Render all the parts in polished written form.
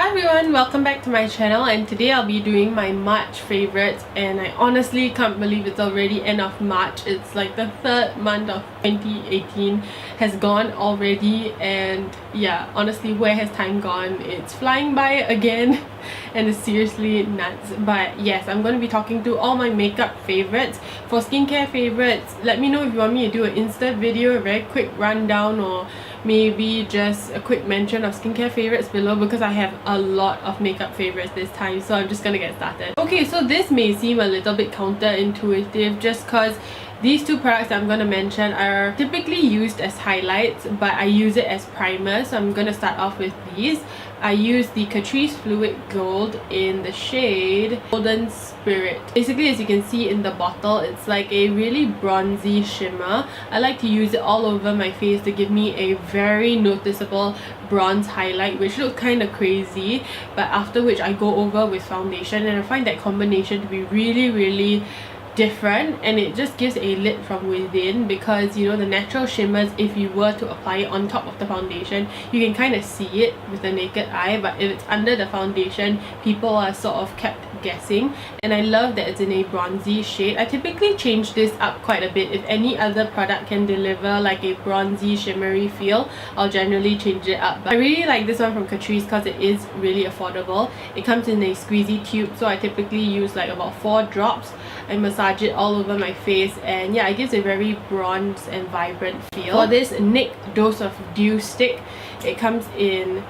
Hi everyone, welcome back to my channel, and today I'll be doing my March favorites, and I honestly can't believe it's already end of March. It's like the third month of 2018 has gone already, and yeah, honestly, where has time gone? It's flying by again and it's seriously nuts. But yes, I'm going to be talking to all my makeup favorites. For skincare favorites, let me know if you want me to do an Insta video, a very quick rundown, or maybe just a quick mention of skincare favorites below, because I have a lot of makeup favorites this time. So I'm just gonna get started. Okay, so this may seem a little bit counterintuitive just because these two products I'm going to mention are typically used as highlights, but I use it as primers. So I'm going to start off with these. I use the Catrice Fluid Gold in the shade Golden Spirit. Basically, as you can see in the bottle, it's like a really bronzy shimmer. I like to use it all over my face to give me a very noticeable bronze highlight, which looks kind of crazy, but after which I go over with foundation, and I find that combination to be really different, and it just gives a lit from within, because you know, the natural shimmers, if you were to apply it on top of the foundation, you can kind of see it with the naked eye, but if it's under the foundation, people are sort of kept guessing. And I love that it's in a bronzy shade. I typically change this up quite a bit. If any other product can deliver like a bronzy shimmery feel, I'll generally change it up, but I really like this one from Catrice because it is really affordable. It comes in a squeezy tube, so I typically use like about 4 drops. I massage it all over my face, and yeah, it gives a very bronze and vibrant feel. For this NYX Dose of Dew stick, it comes in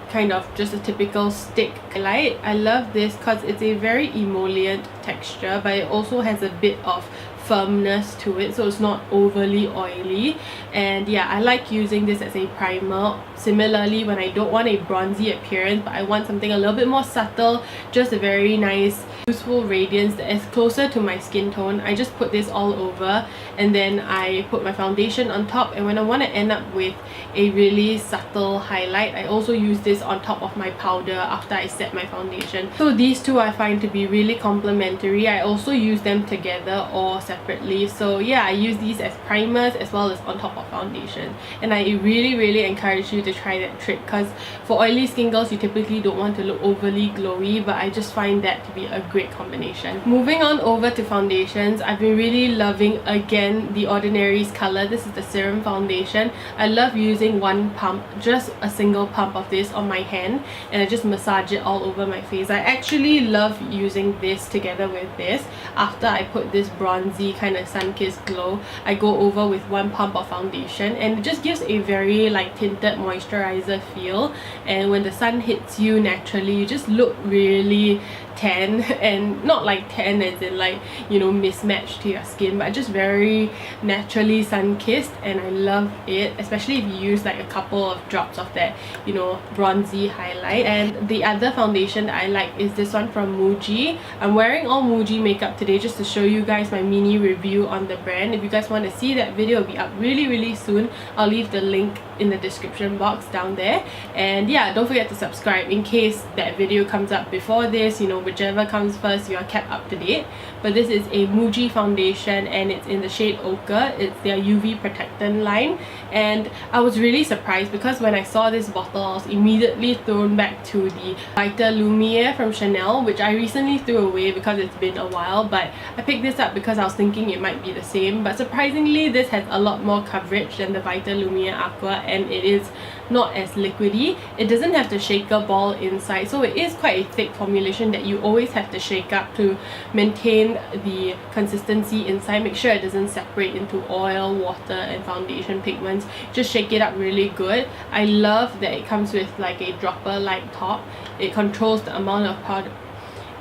kind of just a typical stick highlight. I love this because it's a very emollient texture, but it also has a bit of firmness to it, so it's not overly oily. And yeah, I like using this as a primer. Similarly, when I don't want a bronzy appearance but I want something a little bit more subtle, just a very nice useful radiance that is closer to my skin tone, I just put this all over, and then I put my foundation on top. And when I want to end up with a really subtle highlight, I also use this on top of my powder after I set my foundation. So these two I find to be really complementary. I also use them together or separately. So yeah, I use these as primers as well as on top of foundation, and I really encourage you to try that trick, because for oily skin girls, you typically don't want to look overly glowy, but I just find that to be a great combination. Moving on over to foundations, I've been really loving again The Ordinary's color. This is the Serum foundation. I love using one pump, just a single pump of this on my hand, and I just massage it all over my face. I actually love using this together with this. After I put this bronzy kind of sun-kissed glow, I go over with one pump of foundation, and it just gives a very like tinted moisturizer feel. And when the sun hits you naturally, you just look really tan, and not like tan as in like, you know, mismatched to your skin, but just very naturally sun-kissed, and I love it, especially if you use like a couple of drops of that, you know, bronzy highlight. And the other foundation that I like is this one from Muji. I'm wearing all Muji makeup today just to show you guys my mini review on the brand. If you guys want to see that video, it'll be up really soon. I'll leave the link in the description box down there. And yeah, don't forget to subscribe in case that video comes up before this. You know, whichever comes first, you are kept up to date. But this is a Muji foundation, and it's in the shade Ochre. It's their UV protectant line, and I was really surprised because when I saw this bottle, I was immediately thrown back to the Vita Lumiere from Chanel, which I recently threw away because it's been a while, but I picked this up because I was thinking it might be the same. But surprisingly, this has a lot more coverage than the Vita Lumiere Aqua, and it is not as liquidy. It doesn't have the shaker ball inside, so it is quite a thick formulation that you always have to shake up to maintain the consistency inside. Make sure it doesn't separate into oil, water and foundation pigments. Just shake it up really good. I love that it comes with like a dropper like top. It controls the amount of powder.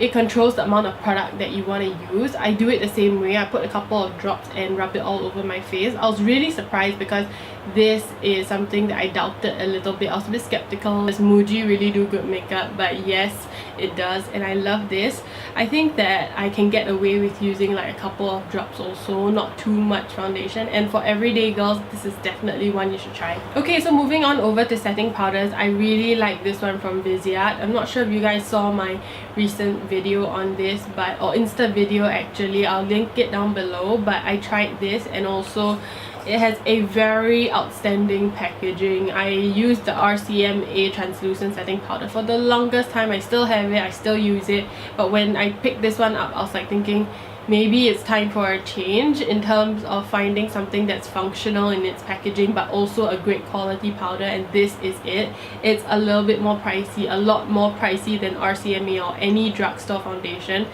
It controls the amount of product that you want to use. I do it the same way. I put a couple of drops and rub it all over my face. I was really surprised because this is something that I doubted a little bit. I was a bit skeptical. Does Muji really do good makeup? But yes, it does, and I love this. I think that I can get away with using like a couple of drops also, not too much foundation, and for everyday girls, this is definitely one you should try. Okay, so moving on over to setting powders, I really like this one from Viseart. I'm not sure if you guys saw my recent video on this, or Insta video actually. I'll link it down below, but I tried this, and also It has a very outstanding packaging. I used the RCMA translucent setting powder for the longest time. I still have it, I still use it, but when I picked this one up, I was like thinking maybe it's time for a change in terms of finding something that's functional in its packaging but also a great quality powder, and this is it. It's a little bit more pricey, a lot more pricey than RCMA or any drugstore foundation,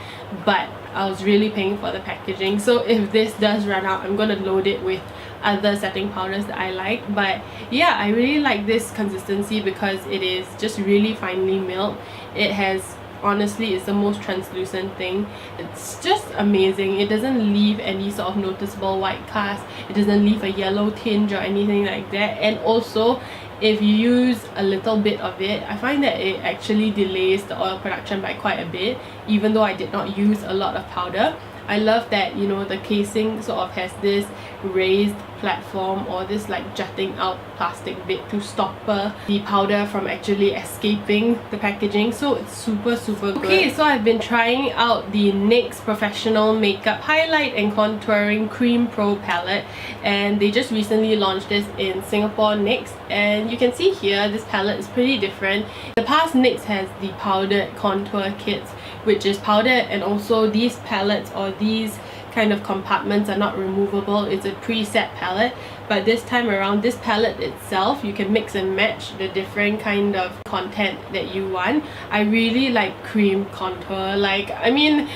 but I was really paying for the packaging. So if this does run out, I'm gonna load it with other setting powders that I like. But yeah, I really like this consistency because it is just really finely milled. It has, honestly, it's the most translucent thing. It's just amazing. It doesn't leave any sort of noticeable white cast, it doesn't leave a yellow tinge or anything like that. And also, if you use a little bit of it, I find that it actually delays the oil production by quite a bit, even though I did not use a lot of powder. I love that, you know, the casing sort of has this raised platform or this like jutting out plastic bit to stopper the powder from actually escaping the packaging. So it's super good. Okay, so I've been trying out the NYX Professional Makeup Highlight and Contouring Cream Pro palette, and they just recently launched this in Singapore NYX, and you can see here this palette is pretty different. The past NYX has the powdered contour kits, which is powdered, and also these palettes or these kind of compartments are not removable. It's a preset palette, but this time around, this palette itself, you can mix and match the different kind of content that you want. I really like cream contour. Like, I mean,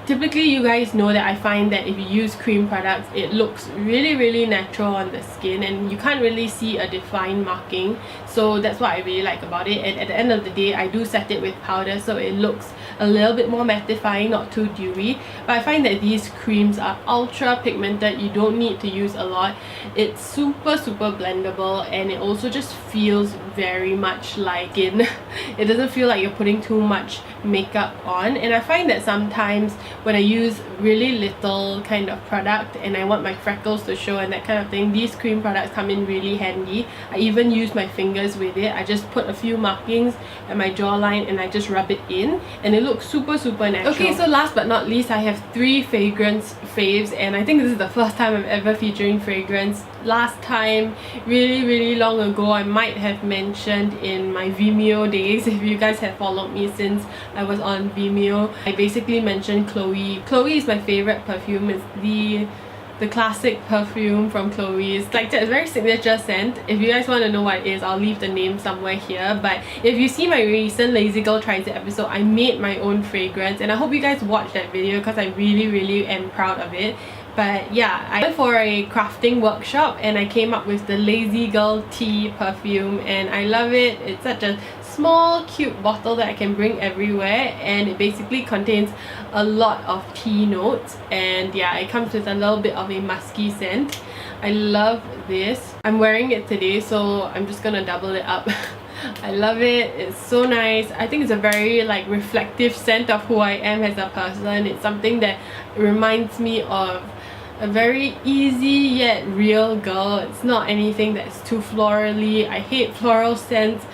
typically you guys know that I find that if you use cream products, it looks really natural on the skin and you can't really see a defined marking. So that's what I really like about it. And at the end of the day, I do set it with powder, so it looks a little bit more mattifying, not too dewy. But I find that these creams are ultra pigmented. You don't need to use a lot. It's super blendable, and it also just feels very much like skin. It doesn't feel like you're putting too much makeup on. And I find that sometimes when I use really little kind of product and I want my freckles to show and that kind of thing, these cream products come in really handy. I even use my fingers with it. I just put a few markings at my jawline and I just rub it in, and it looks super natural. Okay, so last but not least, I have 3 fragrance faves, and I think this is the first time I'm ever featuring fragrance. Last time, really long ago, I might have mentioned in my Vimeo days, if you guys have followed me since I was on Vimeo, I basically mentioned Chloe. Chloe is my favorite perfume. It's the classic perfume from Chloe. It's like a very signature scent. If you guys want to know what it is, I'll leave the name somewhere here. But if you see my recent Lazy Girl Tries It episode, I made my own fragrance, and I hope you guys watch that video because I really am proud of it. But yeah, I went for a crafting workshop and I came up with the Lazy Girl Tea perfume, and I love it. It's such a small cute bottle that I can bring everywhere, and it basically contains a lot of tea notes, and yeah, it comes with a little bit of a musky scent. I love this. I'm wearing it today, so I'm just gonna double it up. I love it. It's so nice. I think it's a very like reflective scent of who I am as a person. It's something that reminds me of a very easy yet real girl. It's not anything that's too florally. I hate floral scents.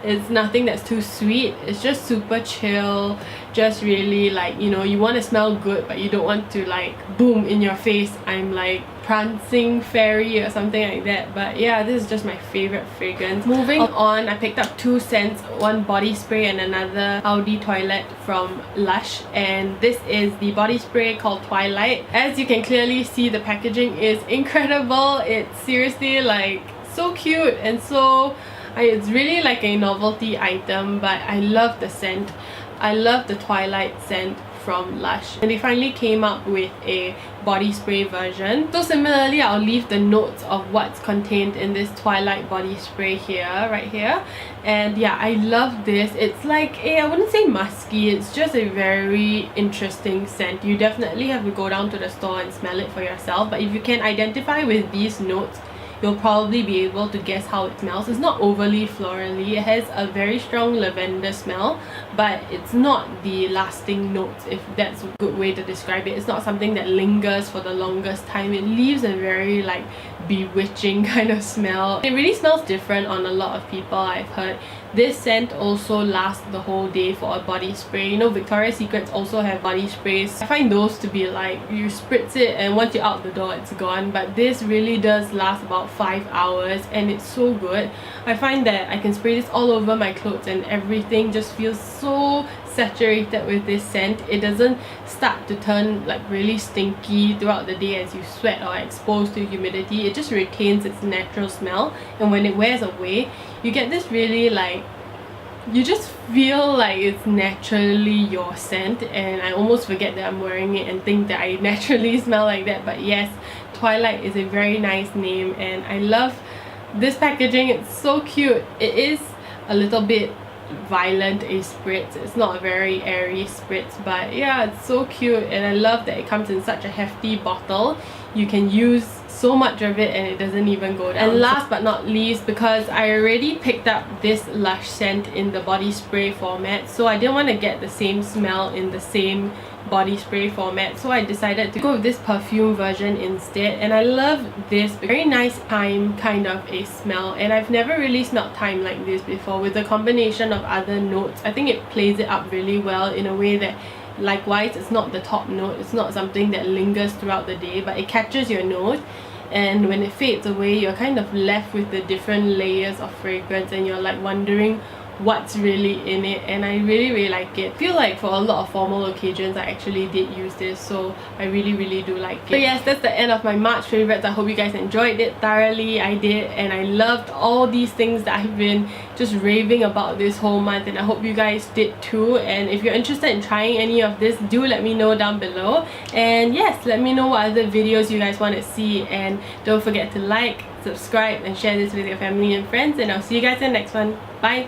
It's nothing that's too sweet. It's just super chill, just really like, you know, you want to smell good but you don't want to like boom in your face, I'm like prancing fairy or something like that. But yeah, this is just my favorite fragrance. Moving on, I picked up 2 scents, one body spray and another Audi Toilette from Lush, and this is the body spray called Twilight. As you can clearly see, the packaging is incredible. It's seriously like so cute and so it's really like a novelty item, but I love the scent. I love the Twilight scent from Lush, and they finally came up with a body spray version. So similarly, I'll leave the notes of what's contained in this Twilight body spray here, right here. And yeah, I love this. It's like I wouldn't say musky, it's just a very interesting scent. You definitely have to go down to the store and smell it for yourself, but if you can identify with these notes, you'll probably be able to guess how it smells. It's not overly florally. It has a very strong lavender smell, but it's not the lasting notes, if that's a good way to describe it. It's not something that lingers for the longest time. It leaves a very like bewitching kind of smell. It really smells different on a lot of people, I've heard. This scent also lasts the whole day for a body spray. You know, Victoria's Secrets also have body sprays. I find those to be like, you spritz it and once you're out the door it's gone, but this really does last about 5 hours and it's so good. I find that I can spray this all over my clothes and everything just feels so saturated with this scent. It doesn't start to turn like really stinky throughout the day as you sweat or are exposed to humidity. It just retains its natural smell, and when it wears away you get this really like, you just feel like it's naturally your scent, and I almost forget that I'm wearing it and think that I naturally smell like that. But yes, Twilight is a very nice name and I love this packaging. It's so cute. It is a little bit violent a spritz. It's not a very airy spritz, but yeah, it's so cute and I love that it comes in such a hefty bottle. You can use so much of it and it doesn't even go down. And last but not least, because I already picked up this Lush scent in the body spray format, so I didn't want to get the same smell in the same body spray format, so I decided to go with this perfume version instead. And I love this very nice thyme kind of a smell, and I've never really smelled thyme like this before. With the combination of other notes, I think it plays it up really well in a way that likewise it's not the top note, it's not something that lingers throughout the day, but it catches your nose, and when it fades away you're kind of left with the different layers of fragrance and you're like wondering what's really in it. And I really like it. I feel like for a lot of formal occasions I actually did use this, so I really do like it. So yes, that's the end of my March favorites. I hope you guys enjoyed it thoroughly. I did, and I loved all these things that I've been just raving about this whole month, and I hope you guys did too. And if you're interested in trying any of this, do let me know down below. And yes, let me know what other videos you guys want to see, and don't forget to like, subscribe and share this with your family and friends, and I'll see you guys in the next one. Bye.